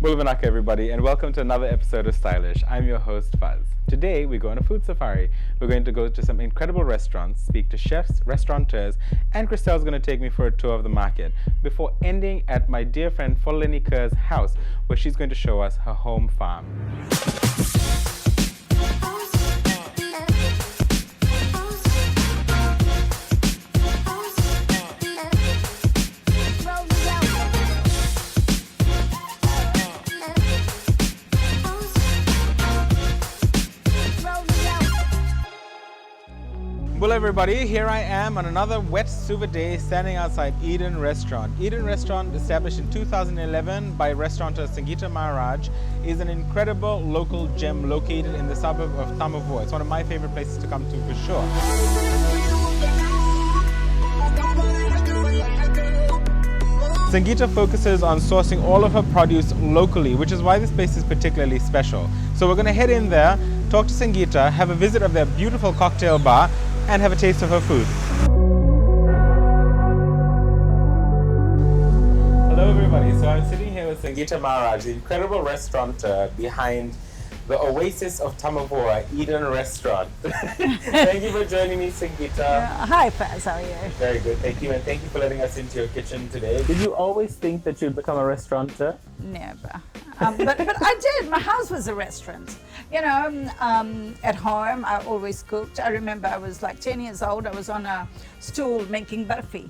Bulvanaka everybody, and welcome to another episode of Stylish. I'm your host Fuzz. Today we go on a food safari. We're going to go to some incredible restaurants, speak to chefs, restaurateurs, and Christelle's going to take me for a tour of the market before ending at my dear friend Foleni Kerr's house, where she's going to show us her home farm. Well everybody, here I am on another wet Suva day standing outside Eden Restaurant. Eden Restaurant, established in 2011 by restaurateur Sangeeta Maharaj, is an incredible local gem located in the suburb of Tamavua. It's one of my favorite places to come to for sure. Sangeeta focuses on sourcing all of her produce locally, which is why this place is particularly special. So we're going to head in there, talk to Sangeeta, have a visit of their beautiful cocktail bar, and have a taste of her food. Hello everybody, so I'm sitting here with Sangeeta Maharaj, the incredible restaurateur behind the oasis of Tamavua, Eden Restaurant. Thank you for joining me, Sangeeta. Hi Faz, how are you? Very good, thank you, and thank you for letting us into your kitchen today. Did you always think that you'd become a restaurateur? Never. But I did. My house was a restaurant. You know, at home I always cooked. I remember I was like 10 years old. I was on a stool making barfi.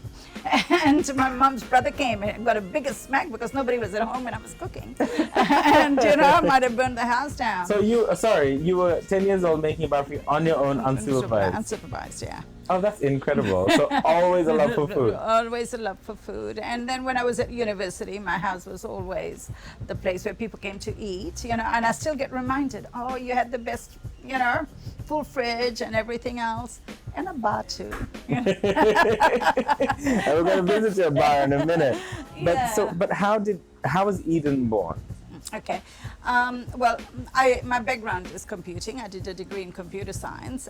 And my mom's brother came and got a bigger smack because nobody was at home when I was cooking. And, you know, I might have burned the house down. So you were 10 years old making barfi on your own, unsupervised? Unsupervised, yeah. Oh, that's incredible. So always a love for food. Always a love for food. And then when I was at university, my house was always the place where people came to eat, you know, and I still get reminded, oh, you had the best, you know, full fridge and everything else, and a bar too. You know? We're going to visit your bar in a minute. But Yeah. but how was Eden born? Okay. Well, my background is computing. I did a degree in computer science,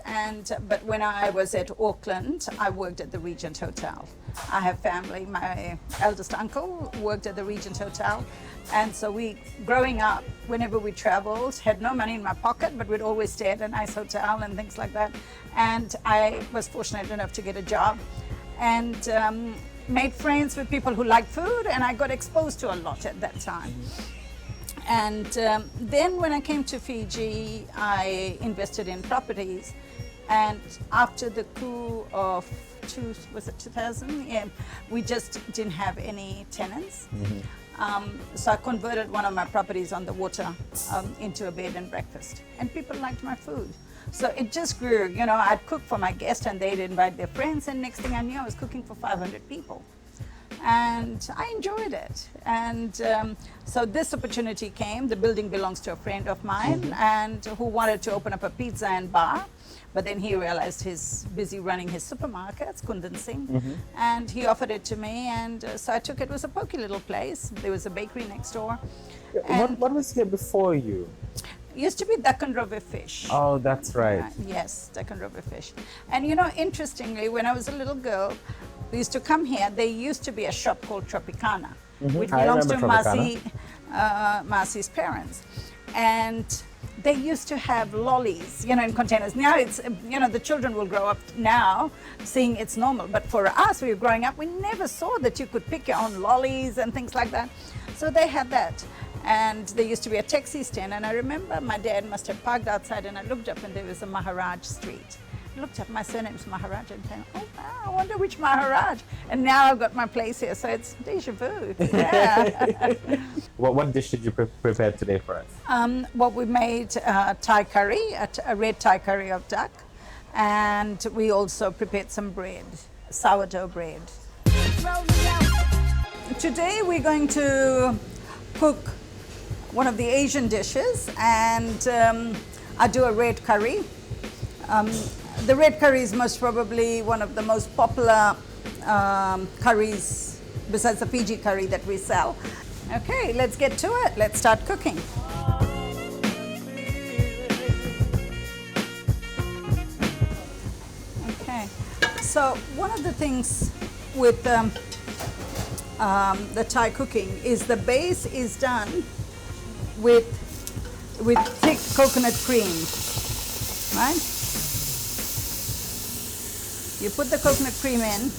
but when I was at Auckland, I worked at the Regent Hotel. I have family. My eldest uncle worked at the Regent Hotel, and so growing up, whenever we traveled, had no money in my pocket, but we'd always stay at a nice hotel and things like that. And I was fortunate enough to get a job, and made friends with people who liked food, and I got exposed to a lot at that time. And then when I came to Fiji, I invested in properties. And after the coup of 2000? Yeah, we just didn't have any tenants. So I converted one of my properties on the water into a bed and breakfast. And people liked my food. So it just grew. You know, I'd cook for my guests and they'd invite their friends. And next thing I knew, I was cooking for 500 people. And I enjoyed it. And so this opportunity came. The building belongs to a friend of mine and who wanted to open up a pizza and bar. But then he realized he's busy running his supermarkets, Kundan Singh, and he offered it to me. And so I took it. It was a pokey little place. There was a bakery next door. What was here before you? It used to be Deccan River Fish. Oh, that's right. Yes, Deccan River Fish. And you know, interestingly, when I was a little girl, we used to come here. There used to be a shop called Tropicana, which belongs to Marcy's parents. And they used to have lollies, you know, in containers. Now it's, you know, the children will grow up now seeing it's normal. But for us, we were growing up, we never saw that you could pick your own lollies and things like that. So they had that. And there used to be a taxi stand. And I remember my dad must have parked outside and I looked up and there was a Maharaj Street. I looked up, my surname's Maharaj, and came, oh wow, I wonder which Maharaj. And now I've got my place here, so it's déjà vu. Yeah. What dish did you prepare today for us? Well, we made Thai curry, a red Thai curry of duck, and we also prepared some bread, sourdough bread. Today we're going to cook one of the Asian dishes, and I do a red curry. The red curry is most probably one of the most popular curries besides the Fiji curry that we sell. Okay, let's get to it. Let's start cooking. Okay, so one of the things with the Thai cooking is the base is done with thick coconut cream, right? You put the coconut cream in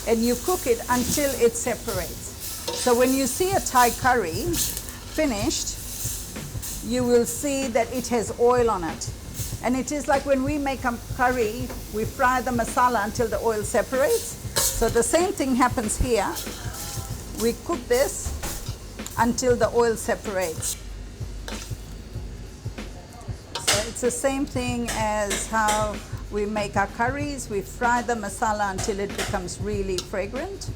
and you cook it until it separates. So when you see a Thai curry finished, you will see that it has oil on it. And it is like when we make a curry, we fry the masala until the oil separates. So the same thing happens here. We cook this until the oil separates. So it's the same thing as how we make our curries. We fry the masala until it becomes really fragrant.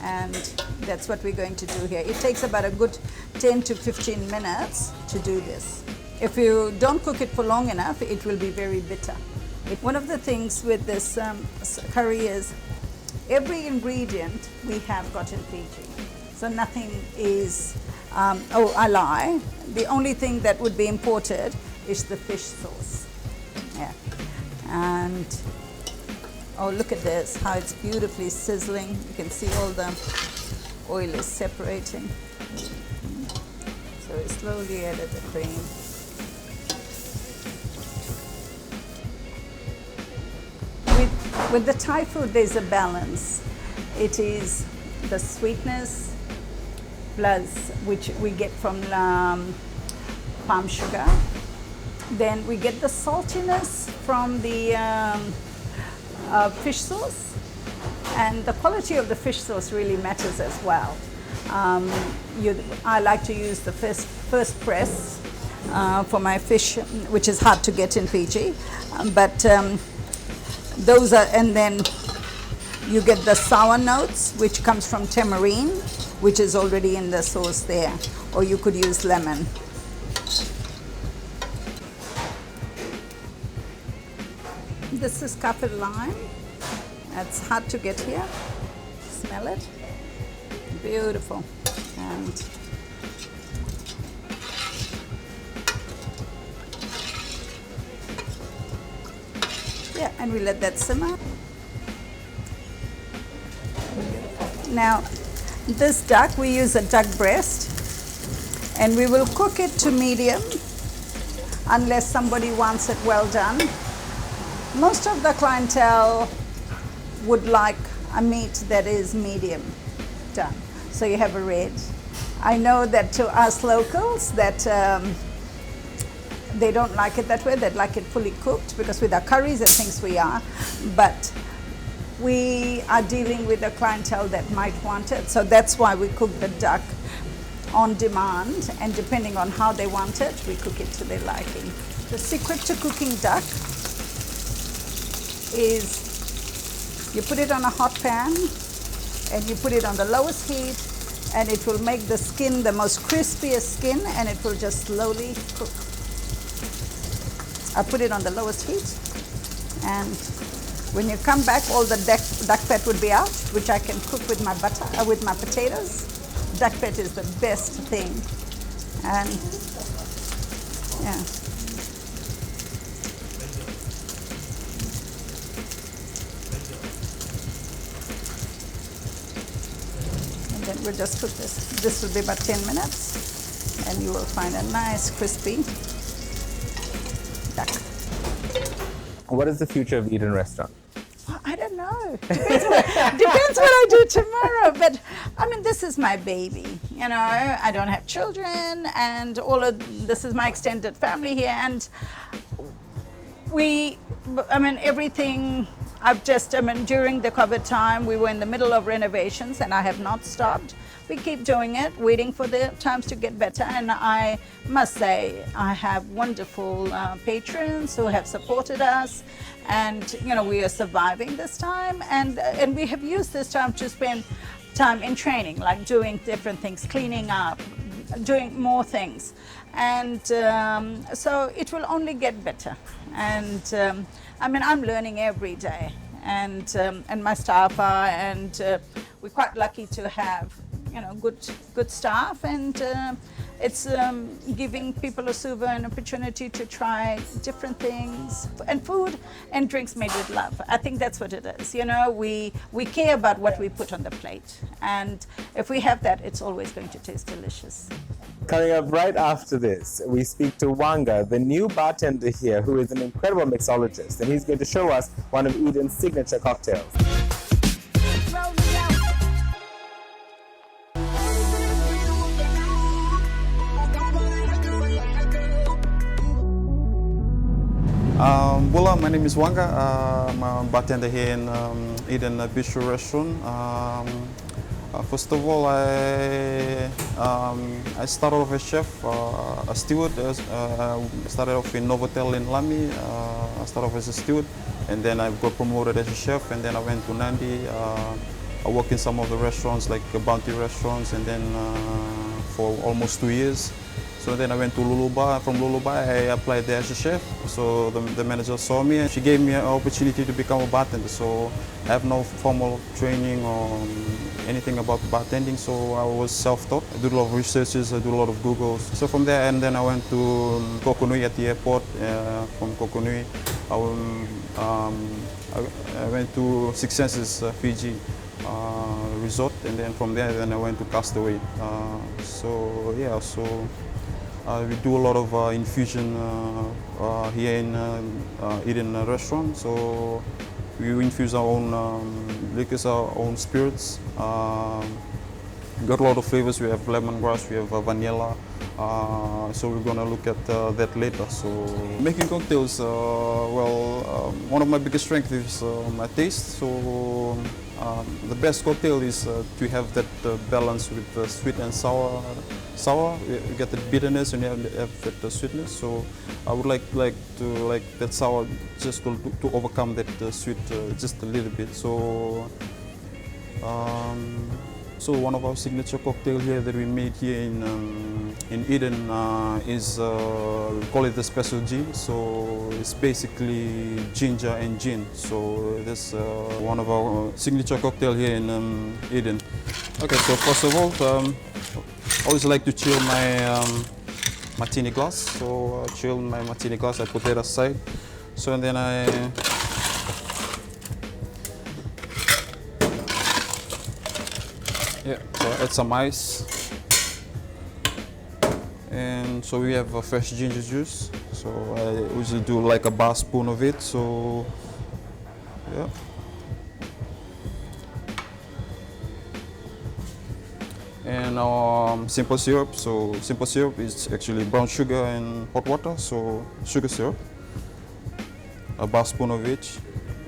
And that's what we're going to do here. It takes about a good 10 to 15 minutes to do this. If you don't cook it for long enough, it will be very bitter. One of the things with this curry is every ingredient we have got in Fiji. So nothing is, oh, I lie. The only thing that would be imported is the fish sauce. Yeah. And, oh, look at this, how it's beautifully sizzling. You can see all the oil is separating. So we slowly added the cream. With the Thai food, there's a balance. It is the sweetness plus which we get from palm sugar. Then we get the saltiness from the fish sauce. And the quality of the fish sauce really matters as well. I like to use the first press for my fish, which is hard to get in Fiji. Those are, and then you get the sour notes, which comes from tamarind, which is already in the sauce there, or you could use lemon. This is kaffir lime. It's hard to get here. Smell it. Beautiful. And yeah, and we let that simmer. Now, this duck, we use a duck breast, and we will cook it to medium unless somebody wants it well done. Most of the clientele would like a meat that is medium done. So you have a red. I know that to us locals that they don't like it that way. They'd like it fully cooked because with our curries it thinks we are. But we are dealing with a clientele that might want it. So that's why we cook the duck on demand, and depending on how they want it, we cook it to their liking. The secret to cooking duck is you put it on a hot pan and you put it on the lowest heat, and it will make the skin the most crispiest skin, and it will just slowly cook. I put it on the lowest heat, and when you come back, all the duck fat would be out, which I can cook with my butter, with my potatoes. Duck fat is the best thing, and yeah. And then we'll just cook this. This will be about 10 minutes, and you will find a nice crispy duck. What is the future of Eden Restaurant? Well, I don't know. Depends what I do tomorrow. But I mean, this is my baby. You know, I don't have children, and this is my extended family here. And everything. During the COVID time, we were in the middle of renovations, and I have not stopped. We keep doing it, waiting for the times to get better. And I must say, I have wonderful patrons who have supported us, and we are surviving this time. And we have used this time to spend time in training, like doing different things, cleaning up, doing more things, and so it will only get better. And I'm learning every day, and my staff are, and we're quite lucky to have good staff, and it's giving people of Suva an opportunity to try different things, and food and drinks made with love. I think that's what it is. We care about what we put on the plate, and if we have that, it's always going to taste delicious. Coming up right after this, we speak to Wanga, the new bartender here, who is an incredible mixologist, and he's going to show us one of Eden's signature cocktails. Well, my name is Wanga. I'm a bartender here in Eden Bistro Restaurant. First of all, I started off as chef, a steward. Started off in Novotel in Lamy. I started off as a steward, and then I got promoted as a chef, and then I went to Nandi. I worked in some of the restaurants, like Bounty restaurants, and then for almost 2 years. So then I went to Luluba. From Luluba, I applied there as a chef. So the manager saw me and she gave me an opportunity to become a bartender. So I have no formal training or anything about bartending, so I was self-taught. I did a lot of researches, I did a lot of Googles. So from there, and then I went to Kokonui at the airport. From Kokonui, I went to Six Senses Fiji resort, and then from there, then I went to Castaway. We do a lot of infusion here in Eden restaurant. So we infuse our own liquors, our own spirits. Got a lot of flavors. We have lemongrass, we have vanilla. So we're gonna look at that later. So making cocktails, one of my biggest strengths is my taste. So the best cocktail is to have that balance with sweet and sour. You get the bitterness and you have that sweetness. So I would like that sour just to overcome that sweet just a little bit. So one of our signature cocktail here that we made here in Eden is we call it the Special Gin. So it's basically ginger and gin. So that's one of our signature cocktail here in Eden. Okay, so first of all, I always like to chill my martini glass. So I chill my martini glass. I put that aside. So and then so add some ice, and so we have a fresh ginger juice. So I usually do like a bar spoon of it. So yeah. And simple syrup. So simple syrup is actually brown sugar and hot water. So sugar syrup, a bar spoon of each,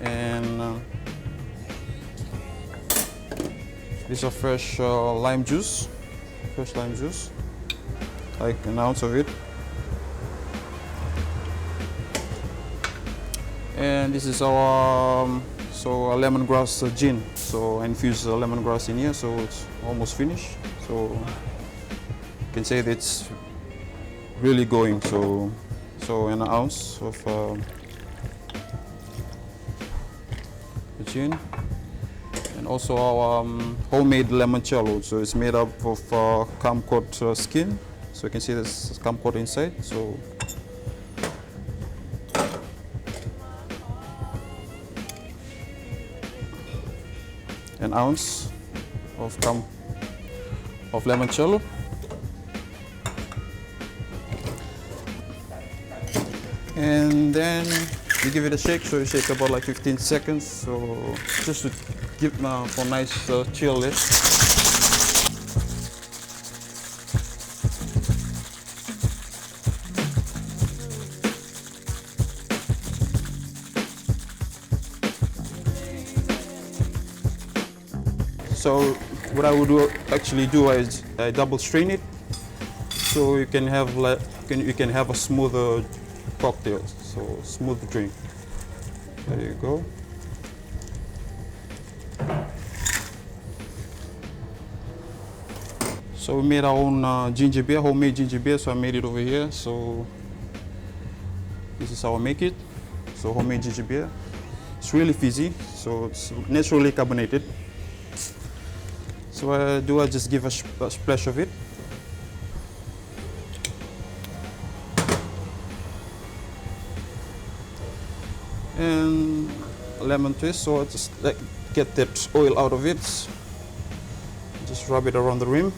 and this is fresh lime juice, like an ounce of it. And this is our a lemongrass gin. So I infuse lemongrass in here, so it's almost finished. So you can say that it's really going. So an ounce of the gin. And also our homemade limoncello. So it's made up of kumquat skin. So you can see this kumquat inside. So an ounce of limoncello. And then you give it a shake. So you shake about like 15 seconds. So just to give for nice chill it. So what I would actually do is I double strain it, so you can have a smoother cocktail, so smooth drink. There you go. So we made our own ginger beer, homemade ginger beer. So I made it over here. So this is how I make it. So homemade ginger beer. It's really fizzy, so it's naturally carbonated. So I just give a splash of it. And a lemon twist, so I just like get that oil out of it. Just rub it around the rim.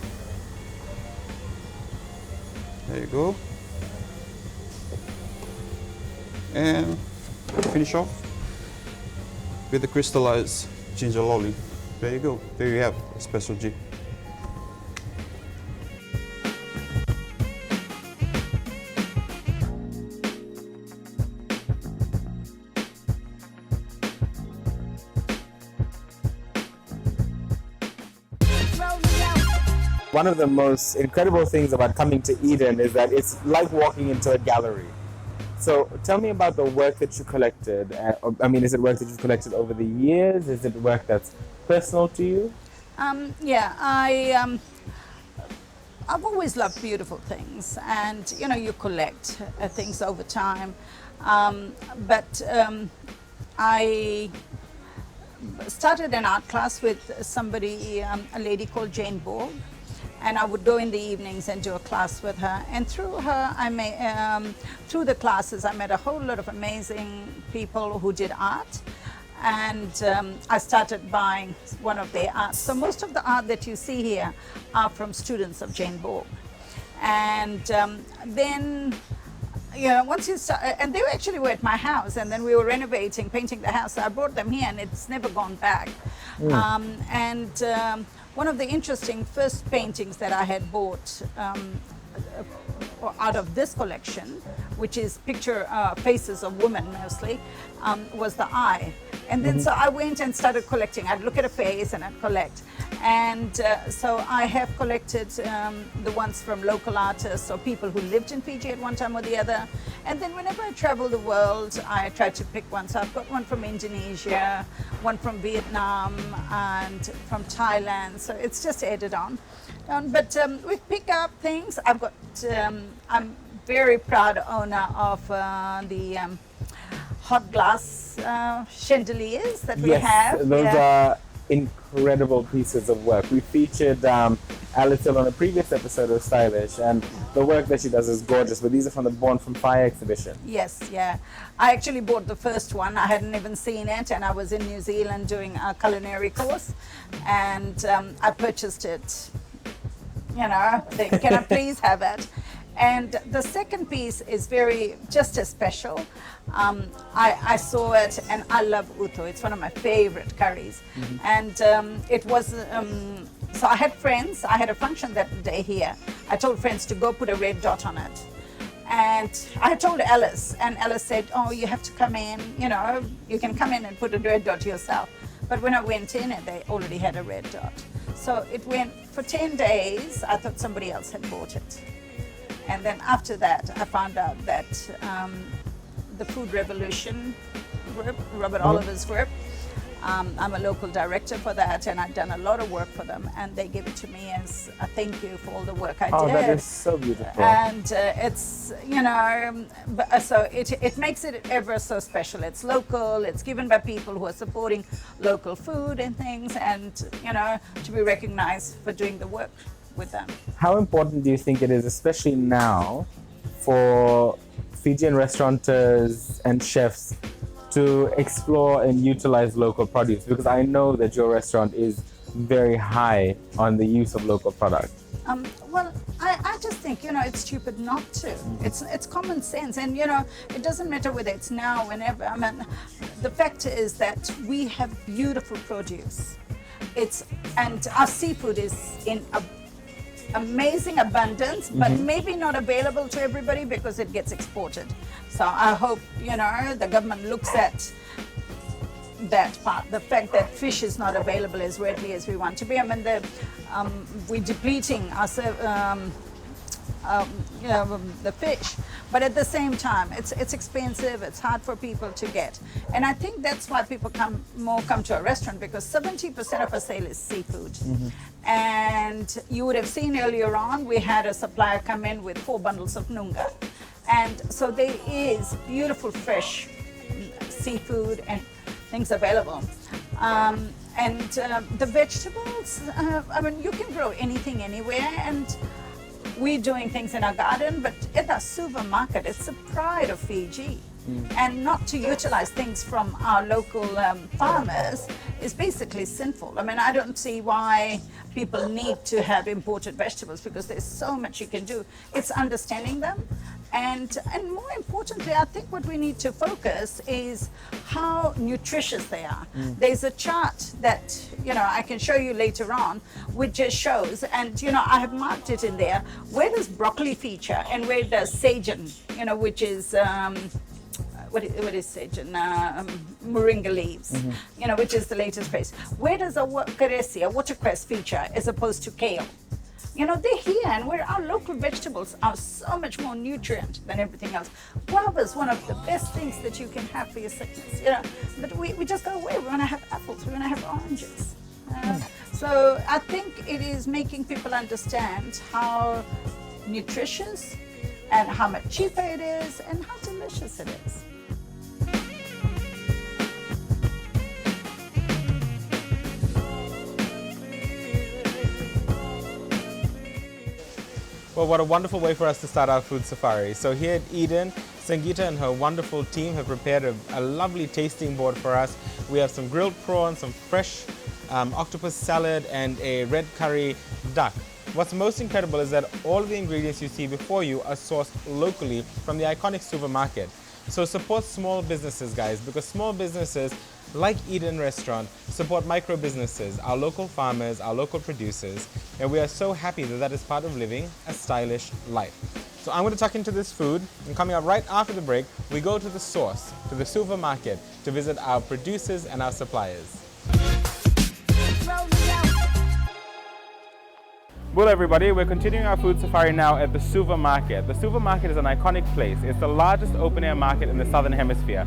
There you go. And finish off with the crystallized ginger lolly. There you go. There you have espresso G. One of the most incredible things about coming to Eden is that it's like walking into a gallery. So tell me about the work that you collected. Is it work that you've collected over the years? Is it work that's personal to you? I've always loved beautiful things, and you collect things over time. I started an art class with somebody, a lady called Jane Borg, and I would go in the evenings and do a class with her. And through her, through the classes, I met a whole lot of amazing people who did art. And I started buying one of their art. So most of the art that you see here are from students of Jane Borg. And then, once you start, and they actually were at my house, and then we were renovating, painting the house. So I brought them here, and it's never gone back. One of the interesting first paintings that I had bought out of this collection, which is faces of women mostly, was the eye. And then so I went and started collecting. I'd look at a face and I'd collect. And so I have collected the ones from local artists or people who lived in Fiji at one time or the other. And then whenever I travel the world, I try to pick one. So I've got one from Indonesia, one from Vietnam, and from Thailand. So it's just added on. But we pick up things. I'm very proud owner of the hot glass chandeliers that we have. Those are incredible pieces of work. We featured Alice Hill on a previous episode of Stylish, and the work that she does is gorgeous, but these are from the Born from Fire exhibition. Yes, yeah. I actually bought the first one. I hadn't even seen it, and I was in New Zealand doing a culinary course, and I purchased it. Can I please have it? And the second piece is just as special. I saw it, and I love uto. It's one of my favorite curries. And it was, so I had friends. I had a function that day here. I told friends to go put a red dot on it. And I told Alice, and Alice said, oh, you have to come in, you can come in and put a red dot yourself. But when I went in, they already had a red dot. So it went for 10 days. I thought somebody else had bought it. And then after that, I found out that the Food Revolution group, Robert Oliver's group, I'm a local director for that, and I've done a lot of work for them, and they give it to me as a thank you for all the work I did. Oh, that is so beautiful. And it's, so it makes it ever so special. It's local, it's given by people who are supporting local food and things, and, to be recognized for doing the work with them. How important do you think it is, especially now, for Fijian restaurateurs and chefs to explore and utilize local produce? Because I know that your restaurant is very high on the use of local product. Well, I just think, it's stupid not to. It's common sense, and, it doesn't matter whether it's now, whenever. I mean, the fact is that we have beautiful produce. And our seafood is in amazing abundance, but maybe not available to everybody because it gets exported. So I hope, the government looks at that part, the fact that fish is not available as readily as we want to be. I mean, we're depleting the fish, but at the same time, it's expensive, it's hard for people to get. And I think that's why people come to a restaurant, because 70% of our sale is seafood. And you would have seen earlier on, we had a supplier come in with 4 bundles of nunga. And so there is beautiful fresh seafood and things available. And the vegetables, you can grow anything anywhere, and we're doing things in our garden, but at the supermarket, it's the pride of Fiji. And not to utilize things from our local farmers is basically sinful. I mean, I don't see why people need to have imported vegetables because there's so much you can do. It's understanding them. And more importantly, I think what we need to focus is how nutritious they are. There's a chart that, I can show you later on, which just shows, and, I have marked it in there, where does broccoli feature and where does seitan, which is, what is seitan? Moringa leaves, which is the latest craze. Where does a watercress feature as opposed to kale? They're here, and our local vegetables are so much more nutrient than everything else. Guava is one of the best things that you can have for your sickness, But we just go away. We want to have apples. We want to have oranges. So I think it is making people understand how nutritious and how much cheaper it is and how delicious it is. Well, what a wonderful way for us to start our food safari. So here at Eden, Sangeeta and her wonderful team have prepared a lovely tasting board for us. We have some grilled prawns, some fresh octopus salad, and a red curry duck. What's most incredible is that all of the ingredients you see before you are sourced locally from the iconic supermarket. So support small businesses, guys, because small businesses like Eden Restaurant support micro businesses, our local farmers, our local producers, and we are so happy that that is part of living a stylish life. So I'm going to tuck into this food, and coming up right after the break, we go to the source, to the supermarket, to visit our producers and our suppliers. Well, everybody, we're continuing our food safari now at the supermarket. The supermarket is an iconic place. It's the largest open-air market in the Southern Hemisphere.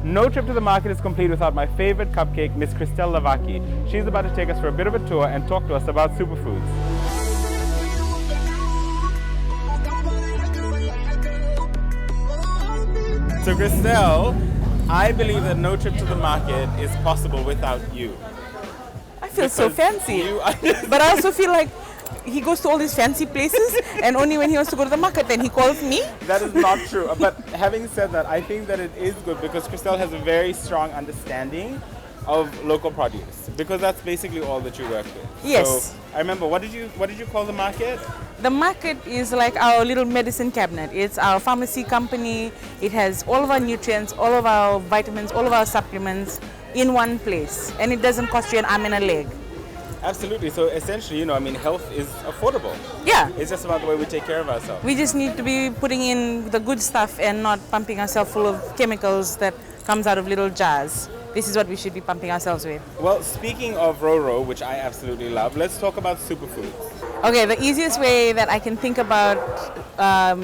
No trip to the market is complete without my favorite cupcake, Miss Christelle Lavaki. She's about to take us for a bit of a tour and talk to us about superfoods. So Christelle, I believe that no trip to the market is possible without you. I feel so fancy. But I also feel like he goes to all these fancy places and only when he wants to go to the market then he calls me. That is not true. But having said that, I think that it is good because Christelle has a very strong understanding of local produce because that's basically all that you work with. Yes. So I remember, what did you call the market? The market is like our little medicine cabinet. It's our pharmacy company. It has all of our nutrients, all of our vitamins, all of our supplements in one place. And it doesn't cost you an arm and a leg. Absolutely. So essentially, health is affordable. Yeah. It's just about the way we take care of ourselves. We just need to be putting in the good stuff and not pumping ourselves full of chemicals that comes out of little jars. This is what we should be pumping ourselves with. Well, speaking of Roro, which I absolutely love, let's talk about superfoods. Okay, the easiest way that I can think about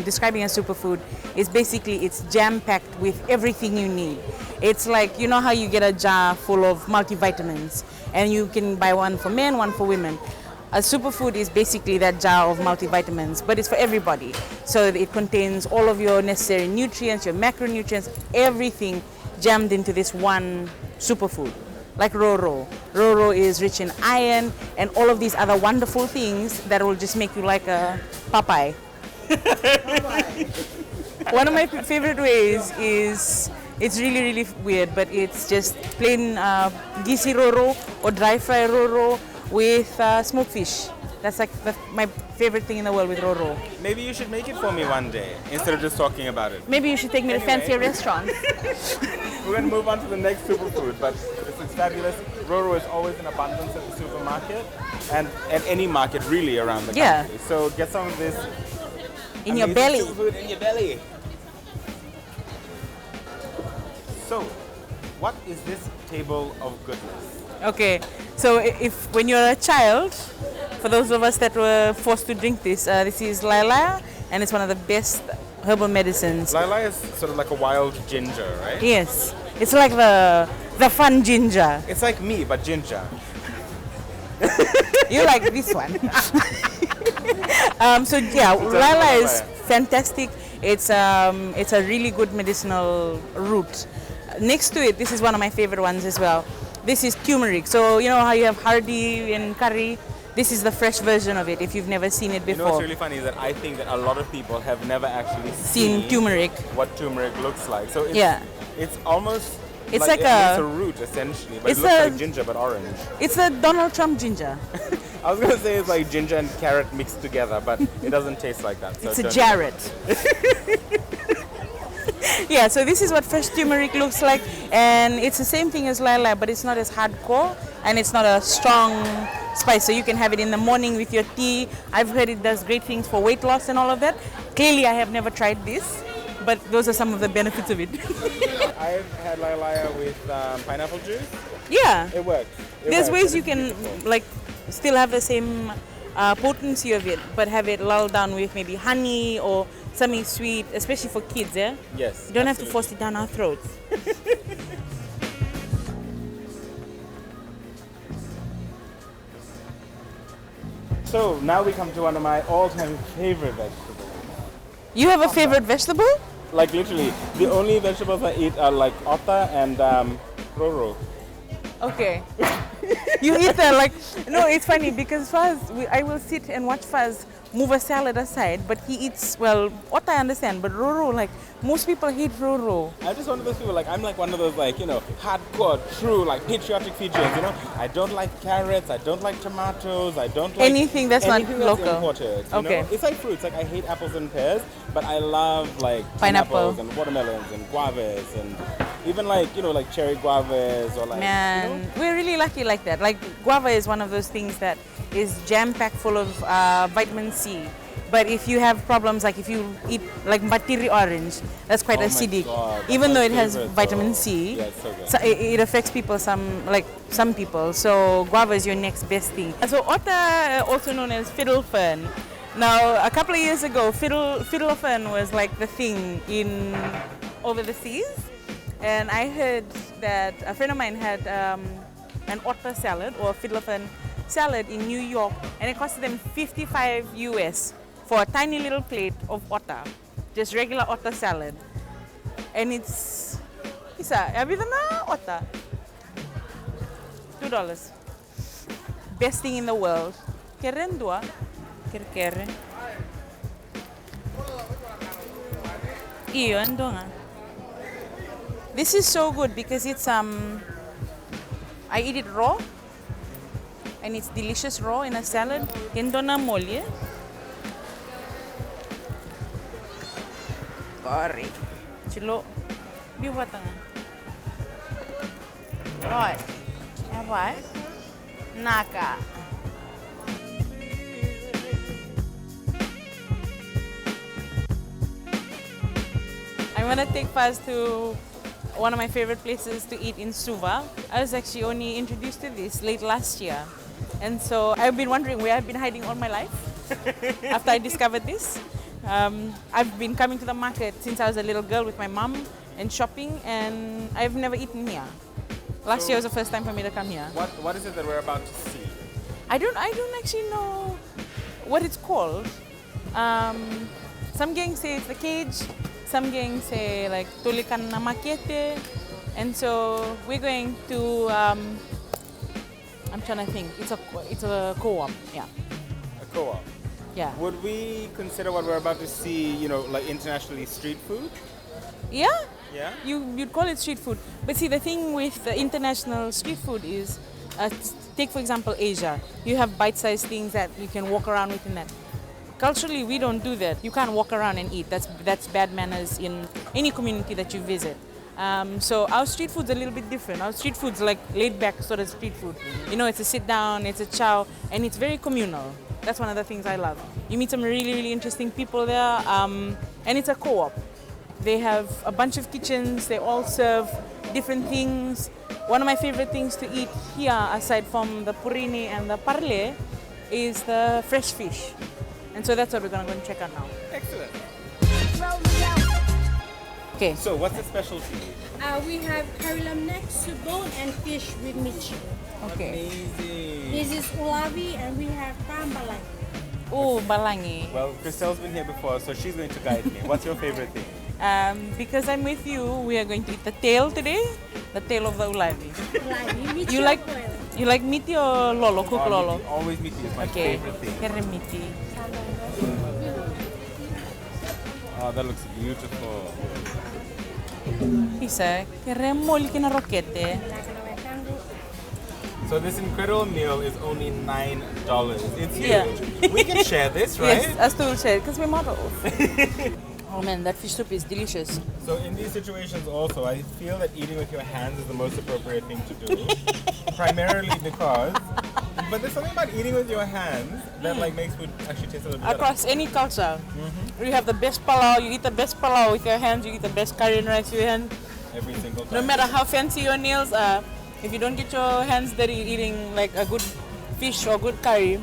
describing a superfood is basically it's jam-packed with everything you need. It's like, you know how you get a jar full of multivitamins and you can buy one for men, one for women. A superfood is basically that jar of multivitamins, but it's for everybody. So it contains all of your necessary nutrients, your macronutrients, everything jammed into this one superfood. Like Roro. Roro is rich in iron and all of these other wonderful things that will just make you like a Popeye. One of my favorite ways is, it's really, really weird, but it's just plain gisi Roro or dry fry Roro with smoked fish. That's like my favorite thing in the world with Roro. Maybe you should make it for me one day instead of just talking about it. Maybe you should take me to fancier restaurants. We're going to move on to the next superfood, but it's fabulous. Roro is always in abundance at the supermarket and at any market really around the country. So get some of this in your belly. Superfood in your belly. So, what is this table of goodness? Okay, so when you're a child, for those of us that were forced to drink this, this is Laila, and it's one of the best herbal medicines. Laila is sort of like a wild ginger, right? Yes, it's like the fun ginger. It's like me, but ginger. You like this one. So yeah, Laila is fantastic. It's a really good medicinal root. Next to it, this is one of my favorite ones as well. This is turmeric. So you know how you have hardi in curry? This is the fresh version of it if you've never seen it before. You know what's really funny is that I think that a lot of people have never actually seen turmeric. What turmeric looks like. So it's almost It's like it's a a root essentially, but it it's looks a- like ginger but orange. it's a Donald Trump ginger. I was gonna say it's like ginger and carrot mixed together, but it doesn't taste like that. So It's a don't- Jarrett. Yeah, so this is what fresh turmeric looks like, and it's the same thing as lilac, but it's not as hardcore, and it's not a strong spice. So you can have it in the morning with your tea. I've heard it does great things for weight loss and all of that. Clearly, I have never tried this, but those are some of the benefits of it. I've had lilac with pineapple juice. Yeah, It works. It there's works, ways and you it's can beautiful. like still have the same potency of it, but have it lulled down with maybe honey or something sweet, especially for kids. Yeah, Yes. you don't have to absolutely. force it down our throats. So now we come to one of my all-time favorite vegetables. You have a favorite vegetable? Like literally, the only vegetables I eat are like ota and roro. Okay. You eat that like, no, it's funny because Faz, I will sit and watch Faz move a salad aside, but he eats, well, what I understand, but roro, like, most people hate roro. I'm just one of those people, like I'm like one of those like, you know, hardcore, true, like patriotic Fijians, you know. I don't like carrots, I don't like tomatoes, I don't like Anything that's not anything local. imported, you Okay. know? It's like fruits, like I hate apples and pears, but I love like Pineapple. pineapples and watermelons and guavas and even like, you know, like cherry guavas or like, Man, you know? we're really lucky like that. Like, guava is one of those things that is jam-packed full of vitamin C. But if you have problems, like if you eat like matiri orange, that's quite Oh my acidic. God, that's Even my though it has favorite, vitamin though. C, Yeah, it's so good. so it affects people, some people. So guava is your next best thing. So ota, also known as fiddle fern. Now, a couple of years ago, fiddle fern was like the thing in over the seas. And I heard that a friend of mine had an ota salad or fiddle fern salad in New York, and it costed them 55 US for a tiny little plate of ota, just regular ota salad. And it's have you done ota? $2. Best thing in the world. Keren dua. Kere. Iyo, ando nga. This is so good because it's I eat it raw, and it's delicious raw in a salad. Kendo na molye. Kari. Chilo. Biwa tanga. Right. Apa? Naka. I'm gonna take Faz to one of my favorite places to eat in Suva. I was actually only introduced to this late last year. And so I've been wondering where I've been hiding all my life after I discovered this. I've been coming to the market since I was a little girl with my mom and shopping, and I've never eaten here. Last year was the first time for me to come here. What is it that we're about to see? I don't actually know what it's called. Some gangs say it's the cage, some gangs say like tulikan na makete, and so we're going to. I'm trying to think. It's a co-op. Yeah. A co-op. Yeah. Would we consider what we're about to see, you know, like internationally street food? Yeah. Yeah. You'd call it street food, but see the thing with the international street food is, take for example Asia. You have bite-sized things that you can walk around with in that. Culturally, we don't do that. You can't walk around and eat. That's bad manners in any community that you visit. So our street food's a little bit different. Our street food's like laid-back sort of street food. You know, it's a sit-down, it's a chow, and it's very communal. That's one of the things I love. You meet some really, really interesting people there, and it's a co-op. They have a bunch of kitchens. They all serve different things. One of my favorite things to eat here, aside from the purini and the parle, is the fresh fish. And so that's what we're gonna go and check out now. Excellent. Okay. So what's the specialty? We have karilam neck, soup bone, and fish with michi. Okay. Amazing. This is ulavi, and we have tambalang. Oh, balangi. Well, Christelle's been here before, so she's going to guide me. What's your favorite thing? Because I'm with you, we are going to eat the tail today. The tail of the ulavi. Ulavi, michi You like oil. you like miti or lolo? Cook lolo. Always meaty is my Okay. favorite thing. Kere miti. Oh, that looks beautiful. Isa, queremos molly na roquete. So this incredible meal is only $9. It's huge. Yeah. We can share this, right? Yes, as to share, because we're models. Oh man, that fish soup is delicious. So in these situations also, I feel that eating with your hands is the most appropriate thing to do. Primarily because, but there's something about eating with your hands that like makes food actually taste a little bit better. Across any culture, you have the best palau, you eat the best palau with your hands, you eat the best curry and rice with your hands. Every single time. No matter how fancy your nails are, if you don't get your hands dirty eating like a good fish or good curry.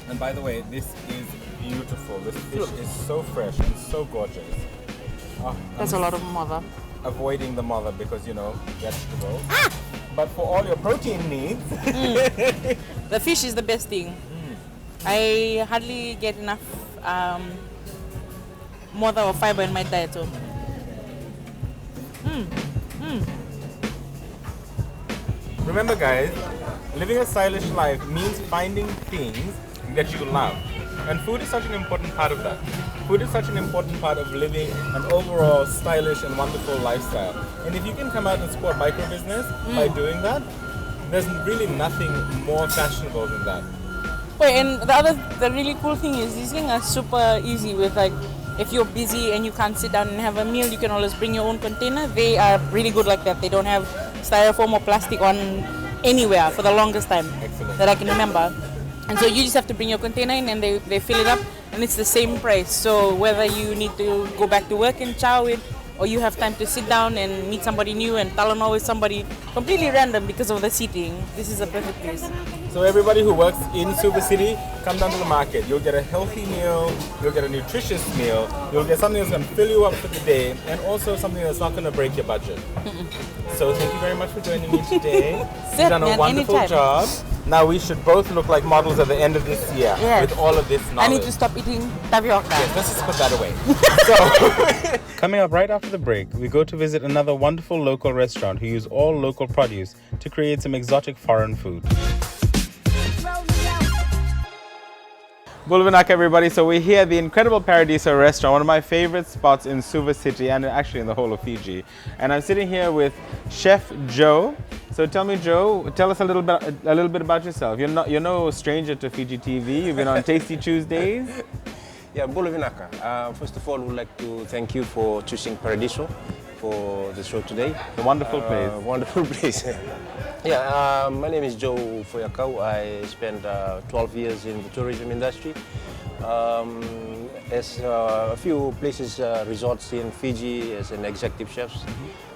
And by the way, this is beautiful. This fish is so fresh and so gorgeous. Oh, That's a lot of mother. avoiding the mother because, you know, vegetables. But for all your protein needs, The fish is the best thing. I hardly get enough mother or fiber in my diet. So. remember guys, living a stylish life means finding things that you love. And food is such an important part of that. Food is such an important part of living an overall stylish and wonderful lifestyle. And if you can come out and support micro business by doing that, there's really nothing more fashionable than that. Wait, and the really cool thing is these things are super easy with like, if you're busy and you can't sit down and have a meal, you can always bring your own container. They are really good like that. They don't have styrofoam or plastic on anywhere for the longest time Excellent. that I can remember. And so you just have to bring your container in and they fill it up and it's the same price. So whether you need to go back to work and chow it or you have time to sit down and meet somebody new and Talanoa with somebody completely random because of the seating, this is a perfect place. So everybody who works in Suva City, come down to the market. You'll get a healthy meal, you'll get a nutritious meal, you'll get something that's going to fill you up for the day, and also something that's not going to break your budget. So thank you very much for joining me today. You've done a man, wonderful anytime. job. Now we should both look like models at the end of this year Yes. with all of this knowledge. I need to stop eating tapioca. Yes, let's just put that away. So, coming up right after the break, we go to visit another wonderful local restaurant who use all local produce to create some exotic foreign food. Bulvinak everybody, so we're here at the incredible Paradiso restaurant, one of my favorite spots in Suva City and actually in the whole of Fiji. And I'm sitting here with Chef Joe. So tell me, Joe, tell us a little bit about yourself. You're no stranger to Fiji TV. You've been on Tasty Tuesdays. Yeah, Bulavinaka. First of all, we'd like to thank you for choosing Paradiso for the show today. A wonderful place. Wonderful place. Yeah, my name is Joe Foyakau. I spent 12 years in the tourism industry. As a few places, resorts in Fiji as an executive chef.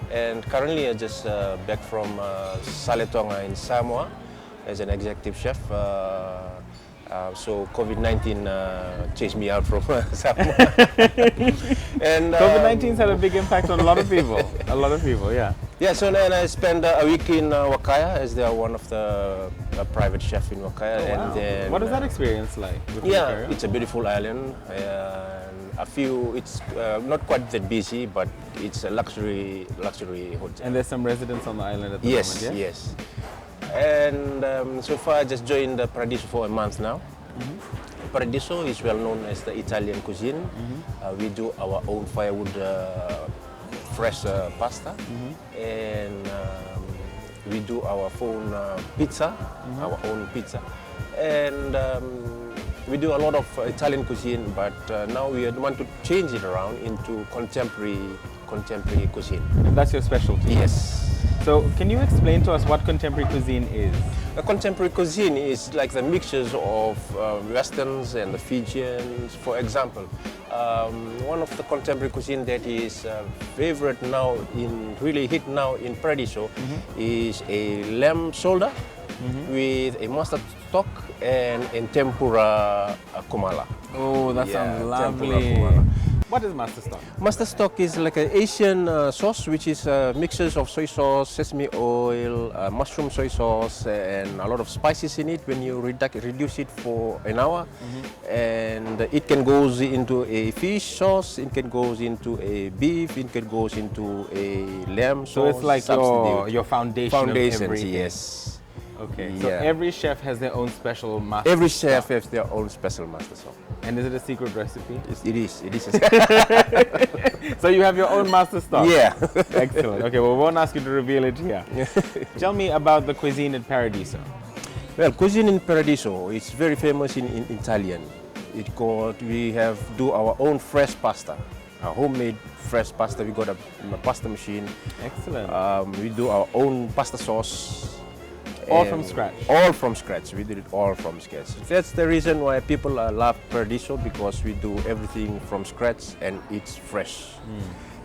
And currently I just back from Saletonga in Samoa as an executive chef. So COVID-19 chased me out from Samoa. And COVID-19's had a big impact on a lot of people. A lot of people, yeah. yeah, so then I spent a week in Wakaya as they are one of the private chef in Wakaya. Wow. And then, What is that experience like? yeah, it's a beautiful island. It's not quite that busy, but it's a luxury hotel. And there's some residents on the island at the Yes, moment, yeah? yes. And so far I just joined the Paradiso for a month now. Paradiso is well known as the Italian cuisine. We do our own firewood fresh pasta, and we do our own pizza, and we do a lot of Italian cuisine, but now we want to change it around into contemporary cuisine. And that's your specialty? Yes. So can you explain to us what contemporary cuisine is? A contemporary cuisine is like the mixtures of Westerns and the Fijians. For example, one of the contemporary cuisine that is favorite now, really hit now in Paradiso, is a lamb shoulder with a mustard stock and tempura kumala. Oh, that sounds tempura lovely. kumala. What is mustard stock? Mustard stock is like an Asian sauce, which is mixtures of soy sauce, sesame oil, mushroom soy sauce, and a lot of spices in it. When you reduce it for an hour, and it can go into a fish sauce, it can go into a beef, it can go into a lamb sauce. So it's like your foundation of everything. Yes. Okay, so Yeah. every chef has their own special master Every stock. chef has their own special master sauce. And is it a secret recipe? It is. So you have your own master stock? Yeah. Excellent. Okay, well, we won't ask you to reveal it here. Tell me about the cuisine at Paradiso. Well, cuisine in Paradiso is very famous in Italian. We do our own fresh pasta, a homemade fresh pasta. We got a pasta machine. Excellent. We do our own pasta sauce. All and from scratch? All from scratch. We did it all from scratch. That's the reason why people love Paradiso, because we do everything from scratch and it's fresh.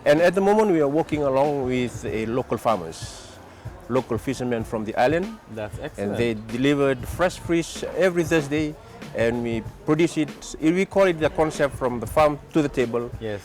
And at the moment we are working along with local farmers, local fishermen from the island. That's excellent. And they delivered fresh fish every Thursday, and we produce it. We call it the concept from the farm to the table. Yes.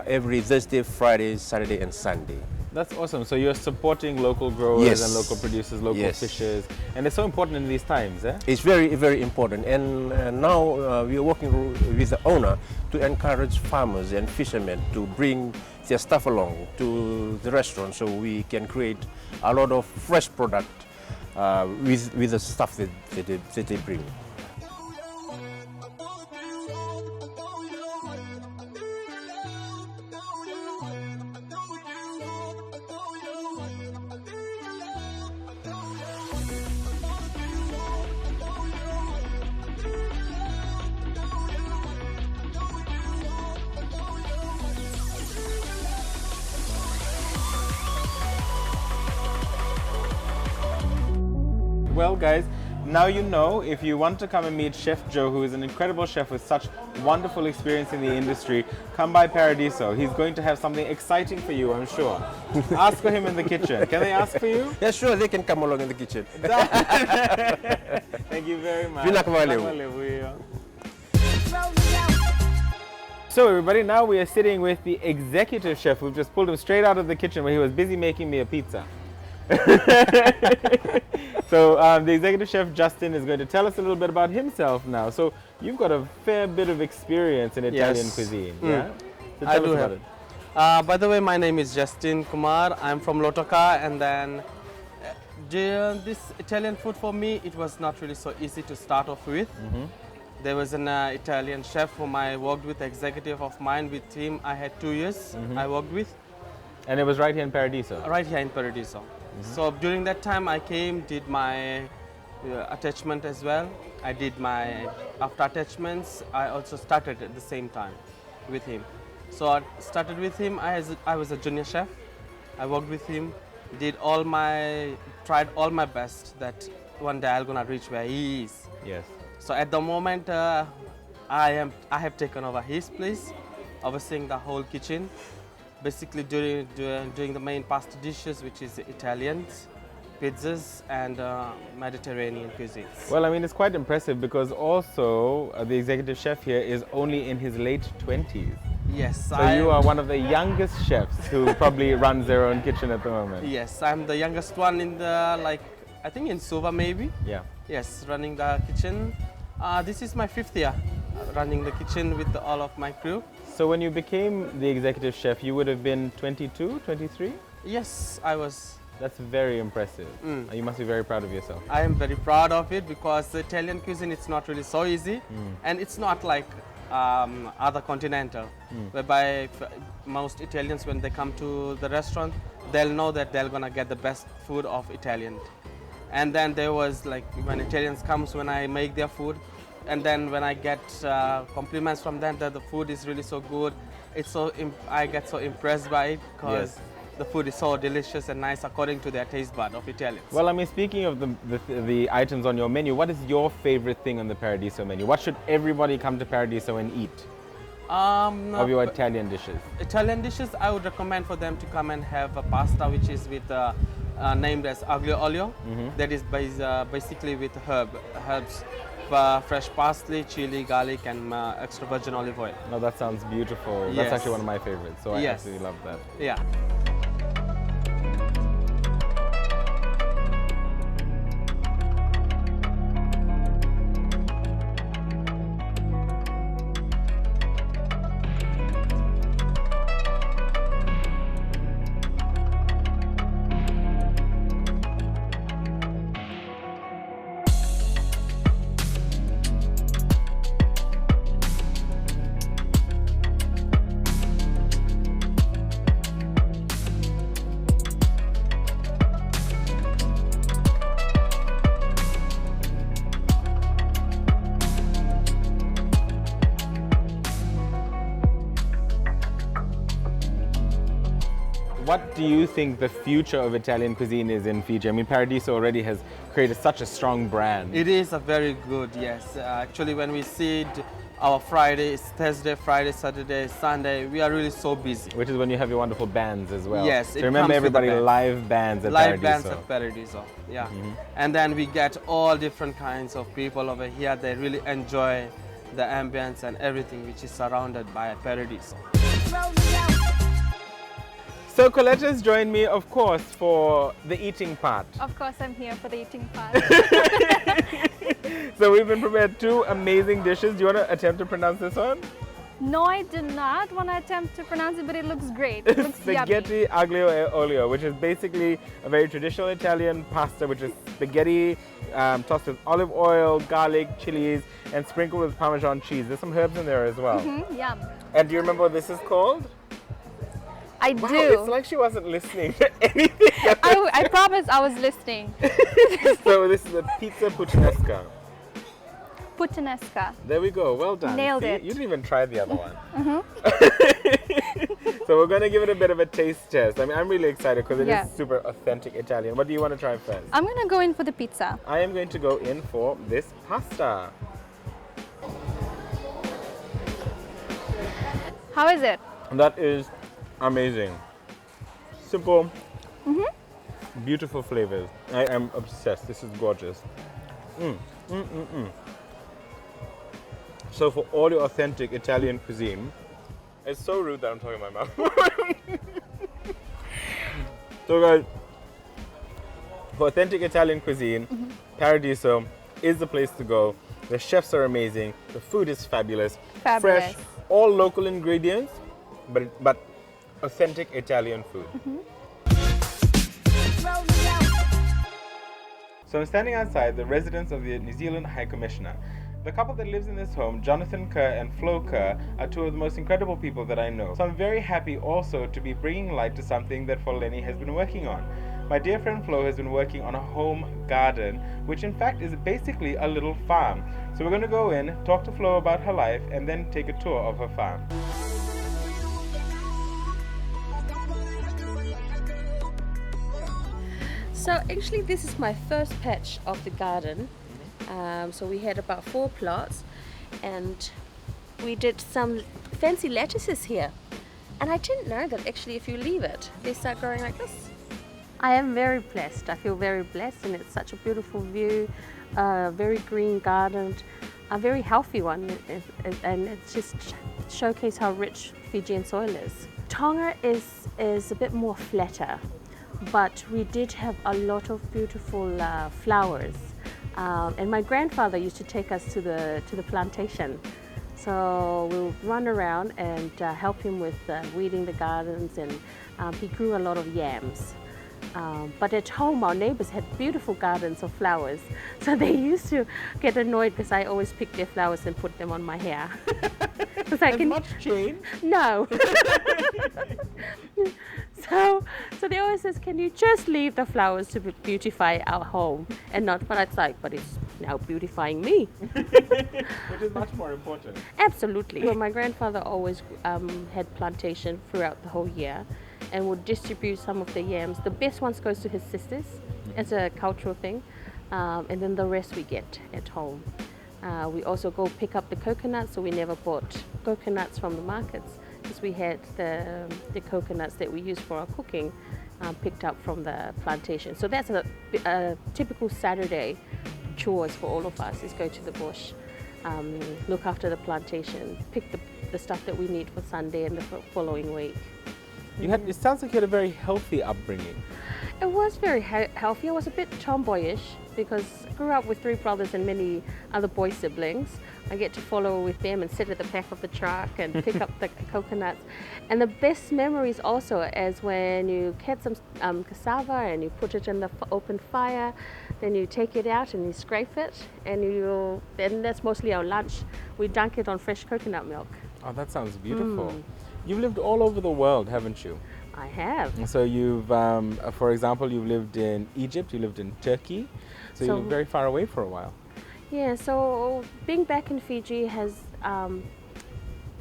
Every Thursday, Friday, Saturday, and Sunday. That's awesome. So you're supporting local growers Yes. and local producers, local Yes. fishers, and it's so important in these times, eh? It's very, very important. And now we are working with the owner to encourage farmers and fishermen to bring their stuff along to the restaurant, so we can create a lot of fresh product with the stuff that they bring. Well, guys, now you know. If you want to come and meet Chef Joe, who is an incredible chef with such wonderful experience in the industry, come by Paradiso. He's going to have something exciting for you, I'm sure. Ask for him in the kitchen. Can they ask for you? Yeah, sure, they can come along in the kitchen. Thank you very much. Binak valeu. So everybody, now we are sitting with the executive chef. We've just pulled him straight out of the kitchen where he was busy making me a pizza. So the executive chef, Justin, is going to tell us a little bit about himself now. So you've got a fair bit of experience in Italian cuisine, yeah? So I tell do us about have. it. By the way, my name is Justin Kumar. I'm from Lotoka, and then this Italian food for me, it was not really so easy to start off with. There was an Italian chef whom I worked with, executive of mine. With him, I had 2 years I worked with. And it was right here in Paradiso? Right here in Paradiso. So during that time, I came, did my attachment as well. I did my, after attachments, I also started at the same time with him. So I started with him, I was a junior chef. I worked with him, tried all my best that one day I'm gonna reach where he is. Yes. So at the moment, I have taken over his place, overseeing the whole kitchen. Basically doing the main pasta dishes, which is Italians, pizzas, and Mediterranean cuisines. Well, I mean, it's quite impressive because also the executive chef here is only in his late 20s. Yes. So you are one of the youngest chefs who probably runs their own kitchen at the moment. Yes, I'm the youngest one in the, I think in Suva maybe. Yeah. Yes, running the kitchen. This is my 5th year running the kitchen with all of my crew. So when you became the executive chef, you would have been 22, 23? Yes, I was. That's very impressive. You must be very proud of yourself. I am very proud of it because the Italian cuisine, it's not really so easy. And it's not like other continental, whereby most Italians, when they come to the restaurant, they'll know that they're gonna get the best food of Italian. And then there was like, when Italians comes, when I make their food, and then when I get compliments from them that the food is really so good, I get so impressed by it because the food is so delicious and nice according to their taste bud of Italians. Well, I mean, speaking of the items on your menu, what is your favorite thing on the Paradiso menu? What should everybody come to Paradiso and eat of your Italian dishes? Italian dishes, I would recommend for them to come and have a pasta which is with named as aglio olio. That is basically with herbs. Fresh parsley, chili, garlic, and extra virgin olive oil. No, that sounds beautiful. That's Yes. actually one of my favorites, so I Yes. absolutely love that. Yeah. what do you think the future of Italian cuisine is in Fiji? I mean, Paradiso already has created such a strong brand. It is a very good, yes. Actually, when we see our Fridays, Thursday, Friday, Saturday, Sunday, we are really so busy. Which is when you have your wonderful bands as well. Yes, so it remember comes with the everybody, band. live bands at Live Paradiso. bands at Paradiso, yeah. And then we get all different kinds of people over here. They really enjoy the ambience and everything which is surrounded by Paradiso. So Colette has joined me, of course, for the eating part. Of course, I'm here for the eating part. So we've been prepared 2 amazing dishes. Do you want to attempt to pronounce this one? No, I did not want to attempt to pronounce it, but it looks great. It looks yummy. Spaghetti aglio e olio, which is basically a very traditional Italian pasta, which is spaghetti tossed with olive oil, garlic, chilies, and sprinkled with Parmesan cheese. There's some herbs in there as well. Yum. And do you remember what this is called? I Wow, do. it's like she wasn't listening to anything. I promise I was listening. So this is a pizza puttanesca. Puttanesca. There we go. Well done. Nailed See? it. You didn't even try the other one. So we're going to give it a bit of a taste test. I mean, I'm really excited because it Yeah. is super authentic Italian. What do you want to try first? I'm going to go in for the pizza. I am going to go in for this pasta. How is it? That is amazing. Simple, beautiful flavors. I am obsessed. This is gorgeous. So for all your authentic Italian cuisine, it's so rude that I'm talking in my mouth. So guys, for authentic Italian cuisine, Paradiso is the place to go. The chefs are amazing. The food is fabulous. Fabulous. Fresh, all local ingredients, but authentic Italian food. So I'm standing outside the residence of the New Zealand High Commissioner. The couple that lives in this home, Jonathan Kerr and Flo Kerr, are 2 of the most incredible people that I know. So I'm very happy also to be bringing light to something that Foleni has been working on. My dear friend Flo has been working on a home garden, which in fact is basically a little farm. So we're going to go in, talk to Flo about her life, and then take a tour of her farm. So actually this is my first patch of the garden. So we had about 4 plots and we did some fancy lettuces here. And I didn't know that actually if you leave it, they start growing like this. I am very blessed. I feel very blessed and it's such a beautiful view, very green garden, a very healthy one, and it's just showcase how rich Fijian soil is. Tonga is a bit more flatter, but we did have a lot of beautiful flowers. And my grandfather used to take us to the plantation. So we'll run around and help him with weeding the gardens, and he grew a lot of yams. But at home, our neighbors had beautiful gardens of flowers. So they used to get annoyed because I always picked their flowers and put them on my hair. Has much changed? No. So they always says, can you just leave the flowers to beautify our home and not, but it's like, but it's now beautifying me. Which is much more important. Absolutely. Well, my grandfather always had plantation throughout the whole year and would distribute some of the yams. The best ones goes to his sisters as a cultural thing, and then the rest we get at home. We also go pick up the coconuts, so we never bought coconuts from the markets because we had the coconuts that we use for our cooking picked up from the plantation. So that's a typical Saturday chores for all of us, is go to the bush, look after the plantation, pick the stuff that we need for Sunday and the following week. It sounds like you had a very healthy upbringing. It was very healthy. I was a bit tomboyish because I grew up with 3 brothers and many other boy siblings. I get to follow with them and sit at the back of the truck and pick up the coconuts. And the best memories also is when you get some cassava and you put it in the open fire, then you take it out and you scrape it, and then that's mostly our lunch. We dunk it on fresh coconut milk. Oh, that sounds beautiful. You've lived all over the world, haven't you? I have. So you've, for example, you've lived in Egypt, you lived in Turkey, so you lived very far away for a while. Yeah, so being back in Fiji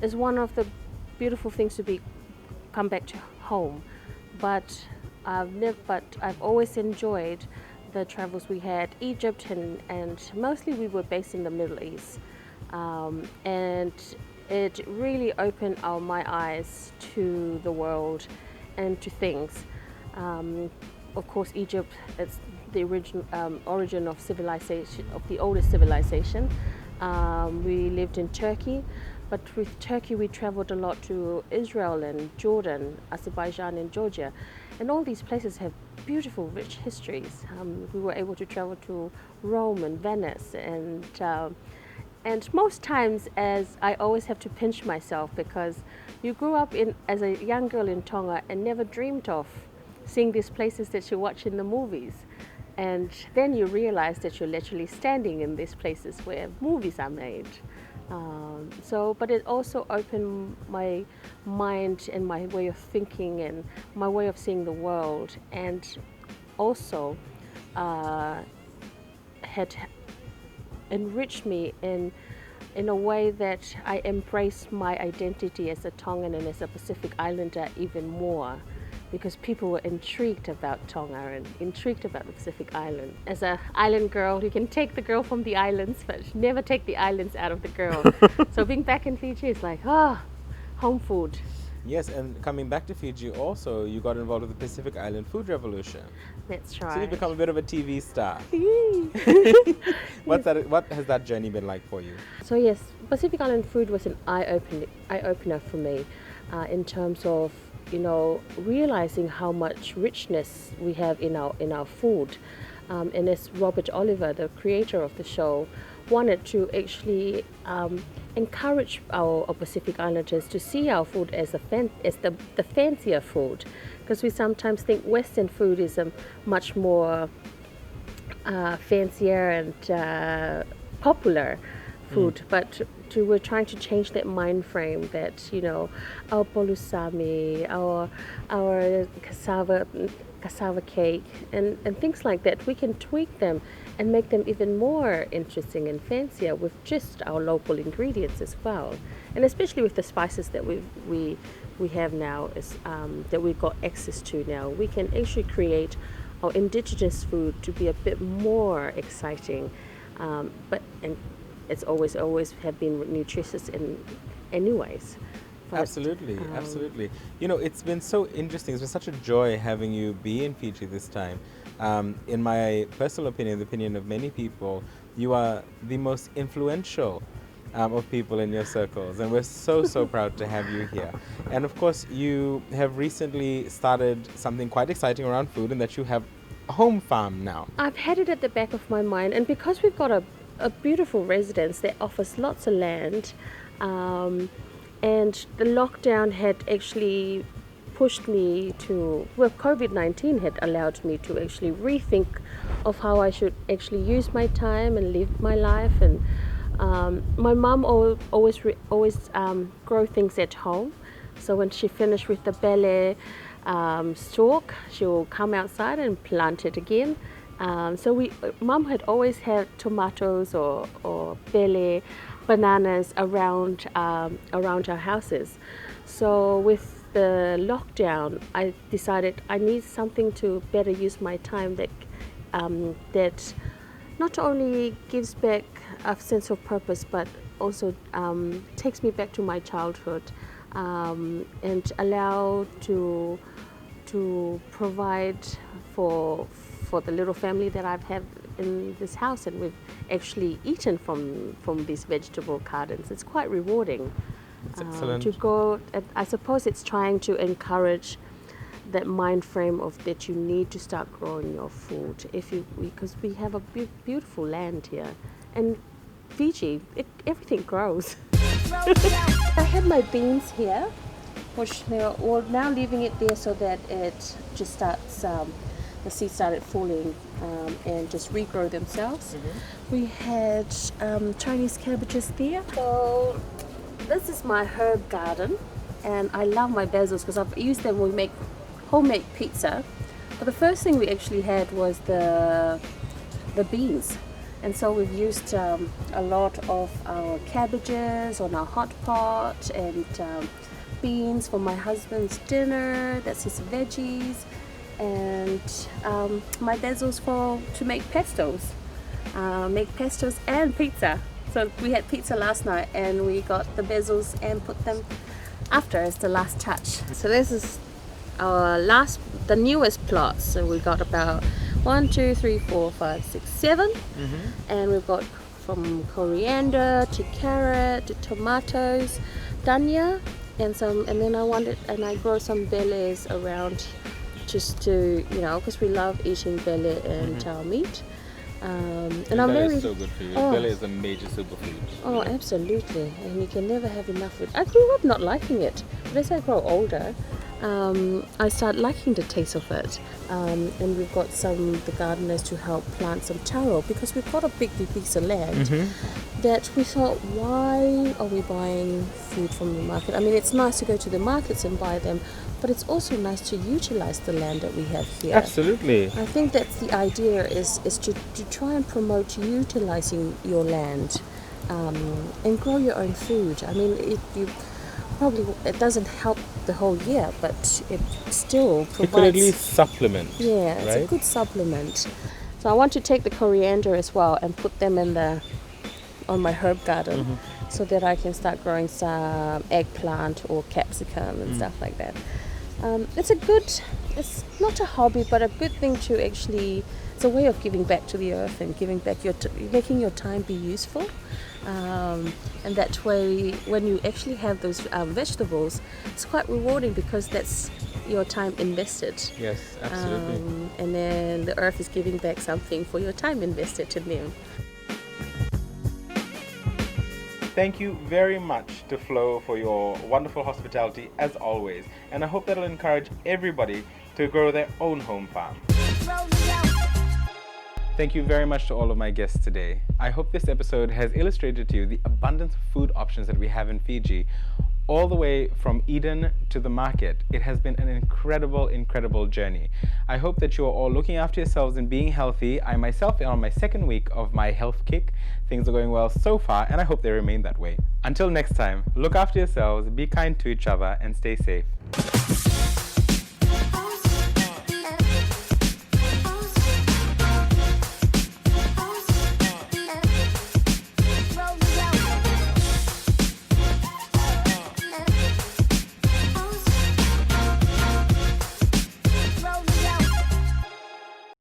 is one of the beautiful things to come back to home, but I've always enjoyed the travels we had. Egypt and mostly we were based in the Middle East, and it really opened my eyes to the world and to things. Of course, Egypt, it's the origin of civilization, of the oldest civilization. We lived in Turkey, but with Turkey we traveled a lot to Israel and Jordan, Azerbaijan and Georgia. And all these places have beautiful, rich histories. We were able to travel to Rome and Venice, and most times, as I always have to pinch myself, because you grew up as a young girl in Tonga and never dreamed of seeing these places that you watch in the movies. And then you realize that you're literally standing in these places where movies are made. But it also opened my mind and my way of thinking and my way of seeing the world, and also had enriched me in a way that I embraced my identity as a Tongan and as a Pacific Islander even more, because people were intrigued about Tonga and intrigued about the Pacific Island. As an island girl, you can take the girl from the islands, but never take the islands out of the girl. So being back in Fiji is like, home food. Yes, and coming back to Fiji also, you got involved with the Pacific Island Food Revolution. That's right. So you become a bit of a TV star. What has that journey been like for you? So yes, Pacific Island food was an eye-opener for me, in terms of, realizing how much richness we have in our food. And as Robert Oliver, the creator of the show, wanted to actually encourage our Pacific Islanders to see our food as the fancier food, because we sometimes think Western food is a much more fancier and popular food, but we're trying to change that mind frame that our polusami, our cassava cake and things like that, we can tweak them and make them even more interesting and fancier with just our local ingredients as well, and especially with the spices that we have now, that we've got access to now. We can actually create our indigenous food to be a bit more exciting, but it's always have been nutritious in anyways. But, absolutely. It's been so interesting. It's been such a joy having you be in Fiji this time. In my personal opinion, the opinion of many people, you are the most influential of people in your circles, and we're so proud to have you here. And of course, you have recently started something quite exciting around food, in that you have a home farm now. I've had it at the back of my mind, and because we've got a beautiful residence that offers lots of land, and the lockdown had actually pushed me to, COVID-19 had allowed me to actually rethink of how I should actually use my time and live my life. And my mum always grow things at home. So when she finished with the bele stalk, she'll come outside and plant it again. So Mum had always had tomatoes or bele, bananas around our houses. So with the lockdown, I decided I need something to better use my time that not only gives back a sense of purpose, but also takes me back to my childhood, and allow to provide for the little family that I've had in this house, and we've actually eaten from these vegetable gardens. It's quite rewarding. It's excellent. To go, I suppose it's trying to encourage that mind frame of that you need to start growing your food because we have a beautiful land here, and Fiji, everything grows. I had my beans here, which we're now leaving it there so that it just starts. The seeds started falling and just regrow themselves. Mm-hmm. We had Chinese cabbages there. So this is my herb garden, and I love my basils because I've used them when we make homemade pizza. But the first thing we actually had was the beans, And so we've used a lot of our cabbages on our hot pot, and beans for my husband's dinner, that's his veggies, and my bezels to make pestos. Make pestos and pizza. So we had pizza last night and we got the bezels and put them after as the last touch. So this is the newest plots. So we got about 1, 2, 3, 4, 5, 6, 7, and we've got from coriander to carrot to tomatoes, dhania, and then I grow some bellies around, just to, because we love eating belly and meat. And belly is so good for you. Belly is a major superfood. Oh, absolutely, and you can never have enough of it. I grew up not liking it, but as I grow older, I start liking the taste of it. And we've got the gardeners to help plant some taro, because we've got a big piece of land that we thought, why are we buying food from the market? I mean, it's nice to go to the markets and buy them, but it's also nice to utilize the land that we have here. Absolutely. I think that's the idea, is to try and promote utilizing your land and grow your own food. I mean, it doesn't help the whole year, but it still provides. It could at least supplement. Yeah, it's a good supplement. So I want to take the coriander as well and put them on my herb garden, so that I can start growing some eggplant or capsicum and stuff like that. It's not a hobby, but a good thing to actually, it's a way of giving back to the earth and giving back making your time be useful. And that way, when you actually have those vegetables, it's quite rewarding, because that's your time invested. Yes, absolutely. And then the earth is giving back something for your time invested in them. Thank you very much to Flo for your wonderful hospitality as always, and I hope that'll encourage everybody to grow their own home farm. Thank you very much to all of my guests today. I hope this episode has illustrated to you the abundance of food options that we have in Fiji, all the way from Eden to the market. It has been an incredible, incredible journey. I hope that you are all looking after yourselves and being healthy. I myself am on my 2nd week of my health kick. Things are going well so far, and I hope they remain that way. Until next time, look after yourselves, be kind to each other, and stay safe.